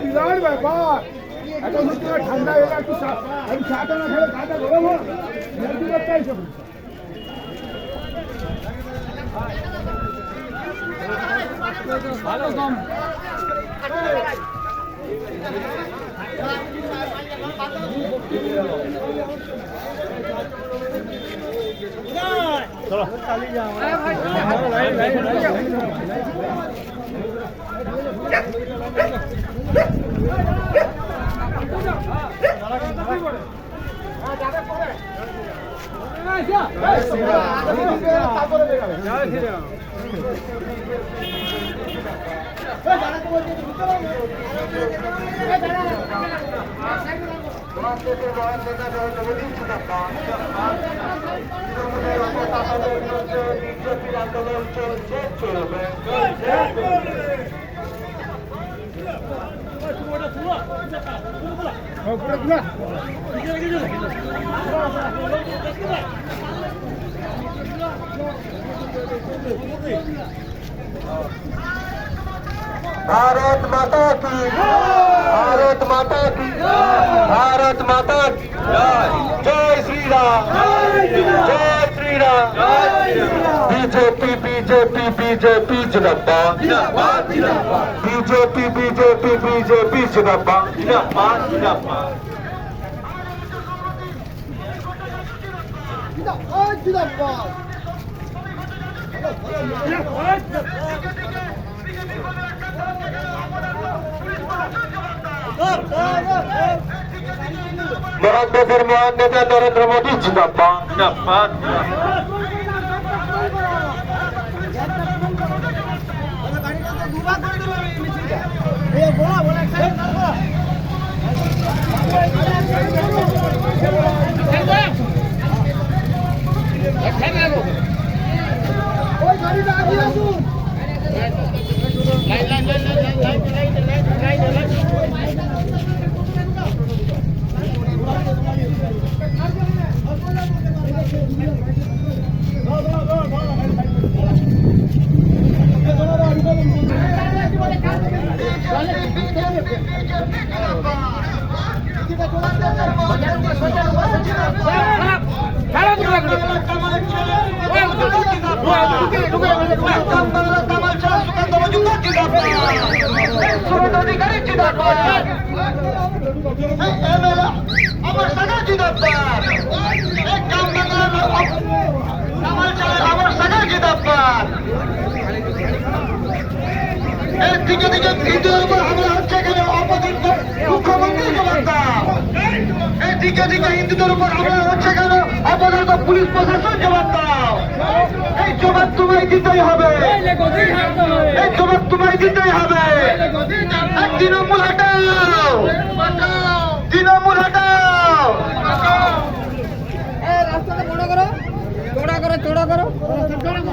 বিরাট ব্যাপার এত ঠান্ডা এলাকা একটু আমি চাটা না খেলে কাটা গরম হয় ভালো কম চলো চালিয়ে যাও আন্দোলন চলছে চলবে भारत माता की भारत माता की भारत माता की जय श्री राम जय Shri Ram BJP BJP BJP जिंदाबाद बीजेपी बीजेपी बीजेपी जिंदाबाद जिंदाबाद जिंदाबाद भारत महान नेता नरेंद्र मोदी जिंदाबाद जिंदाबाद দিকে দিকে হিন্দুদের উপর হামলা হচ্ছে কেন অপদস্থ মুখ্যমন্ত্রী জবাব দাও এই দিকে দিকে হিন্দুদের উপর হামলা হচ্ছে কেন অপদস্থ পুলিশ প্রশাসন জবাব দাও এই জবাব তোমায় দিতেই হবে এই জবাব তোমায় দিতেই হবে তৃণমূল হটাও তৃণমূল হটাও রাস্তাটা চড়া করো চড়া করো চড়া করো